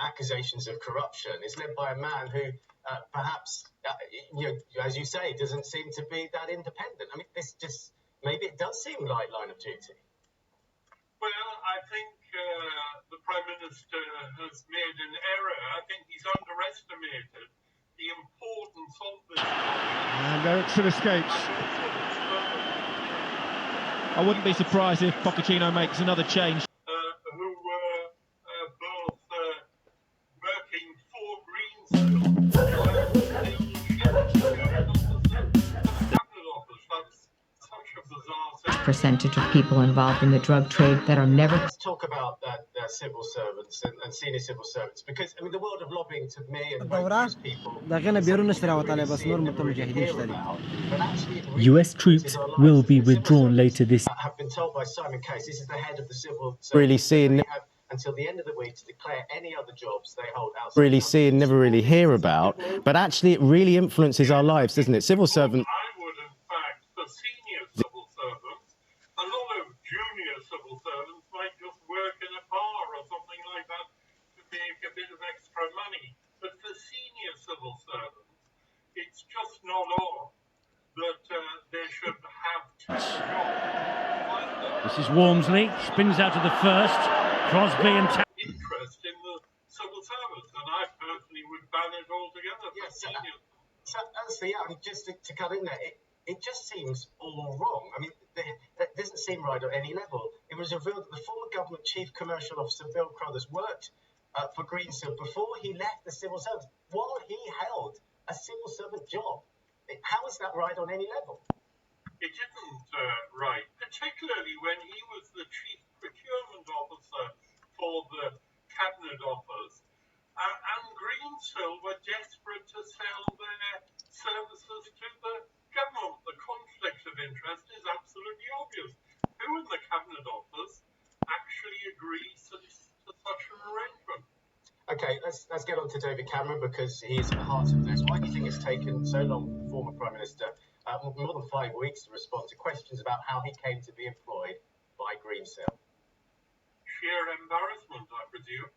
accusations of corruption is led by a man who perhaps, as you say, doesn't seem to be that independent. I mean, maybe it does seem like line of duty. Well, I think the Prime Minister has made an error. I think he's underestimated the importance of this topic. And Ericsson escapes. I wouldn't be surprised if Pochettino makes another change. Who were both working for Greensill. Percentage of people involved in the drug trade that are never... Let's talk about civil servants and senior civil servants, because I mean the world of lobbying to me and most people... US troops will be withdrawn later this... I've been told by Simon Case, this is the head of the civil service... Really seeing... until the end of the week to declare any other jobs they hold outside... Really see and never really hear about, but actually it really influences our lives, doesn't it? Civil servants... I would, in fact, for senior civil servants, a lot of junior civil servants might just work in a bar or something like that to make a bit of extra money. But for senior civil servants, it's just not on that they should have two jobs. This is Walmsley, spins out to the first. Crosby and... interest in the civil service, and I personally would ban it altogether. Yes, so honestly, yeah, just to cut in there, it just seems all wrong. I mean, that doesn't seem right at any level. It was revealed that the former government chief commercial officer, Bill Crothers, worked for Greensill before he left the civil service, while he held a civil servant job. How is that right on any level? It isn't right, particularly when he was the chief procurement officer for the Cabinet Office, and Greensill were desperate to sell their services to the government. The conflict of interest is absolutely obvious. Who in the Cabinet Office actually agrees to such an arrangement? Okay, let's get on to David Cameron, because he's at the heart of this. Why do you think it's taken so long for the former Prime Minister, more than 5 weeks, to respond to questions about how he came to be employed by Greensill? Sheer embarrassment, I presume.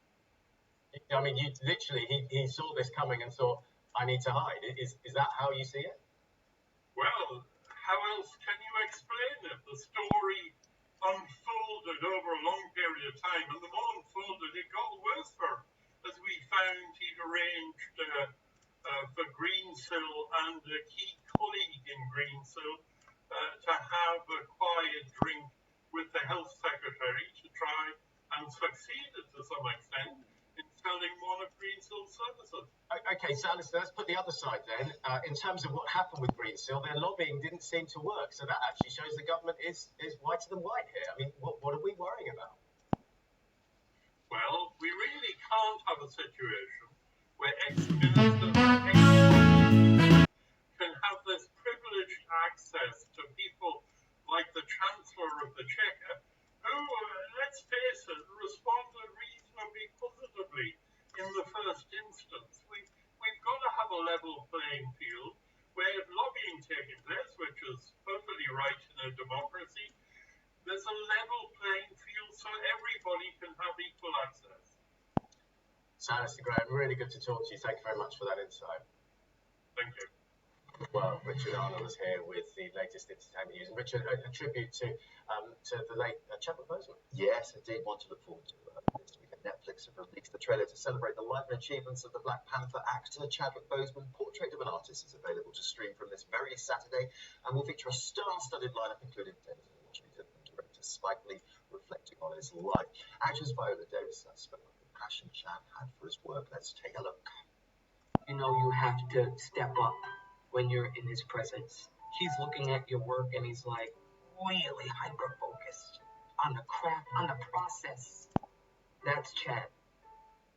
I mean, he saw this coming and thought, I need to hide. Is that how you see it? Well, how else can you explain it? The story unfolded over a long period of time, and the more unfolded, it got worse for him, as we found he'd arranged for Greensill and a key colleague in Greensill to have a quiet drink with the health secretary to try and succeeded to some extent in selling one of Greensill's services. Okay, so let's put the other side then. In terms of what happened with Greensill, their lobbying didn't seem to work. So that actually shows the government is whiter than white here. I mean, what are we worrying about? Well, we really can't have a situation where ex-ministers can have this privileged access to people like the Chancellor of the Exchequer, who, let's face it, responded reasonably positively in the first instance. We've got to have a level playing field where if lobbying taking place, which is perfectly right in a democracy, there's a level playing field so everybody can have equal access. Alistair Graham, really good to talk to you. Thank you very much for that insight. Thank you. Well, Richard Arnold is here with the latest entertainment news. And Richard, a tribute to the late Chadwick Boseman. Yes, indeed. One to look forward to. This week at Netflix have released the trailer to celebrate the life and achievements of the Black Panther actor Chadwick Boseman. Portrait of an Artist is available to stream from this very Saturday and will feature a star-studded lineup including Denzel Washington and director Spike Lee, reflecting on his life. Actress Viola Davis spoke of the passion Chad had for his work. Let's take a look. You know, you have to step up when you're in his presence. He's looking at your work and he's like really hyper-focused on the craft, on the process. That's Chad.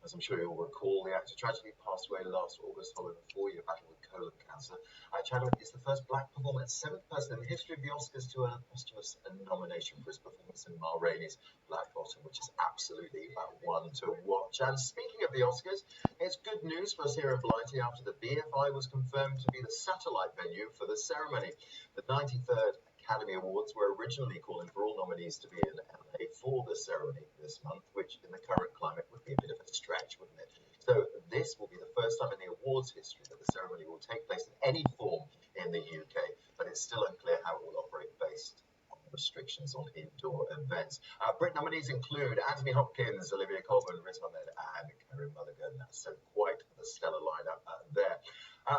As I'm sure you'll recall, the actor tragically passed away last August following a 4-year battle with colon cancer. Chadwick is the first black performer and 7th person in the history of the Oscars to earn a posthumous nomination for his performance in Ma Rainey's Black Bottom, which is absolutely one to watch. And speaking of the Oscars, it's good news for us here in Blighty after the BFI was confirmed to be the satellite venue for the ceremony. The 93rd Academy Awards were originally calling for all nominees to be in LA. before the ceremony this month, which in the current climate would be a bit of a stretch, wouldn't it? So this will be the first time in the awards history that the ceremony will take place in any form in the UK, but it's still unclear how it will operate based on restrictions on indoor events. Brit nominees include Anthony Hopkins, Olivia Colman, Riz Ahmed, and Kerry Mulligan. So quite the stellar lineup there.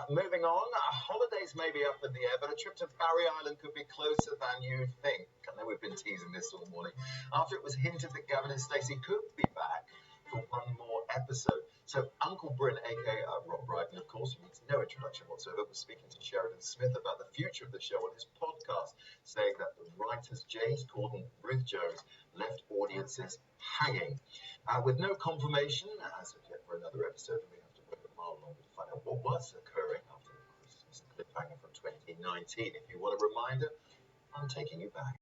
Moving on, holidays may be up in the air, but a trip to Barry Island could be closer than you think. I know we've been teasing this all morning. After it was hinted that Gavin and Stacey could be back for one more episode. So Uncle Bryn, aka Rob Brydon, of course, who needs no introduction whatsoever, was speaking to Sheridan Smith about the future of the show on his podcast, saying that the writers James Corden, Ruth Jones left audiences hanging. With no confirmation as of yet for another episode, we have to wait a while longer to find out what was occurring after the Christmas cliffhanger from 2019. If you want a reminder, I'm taking you back.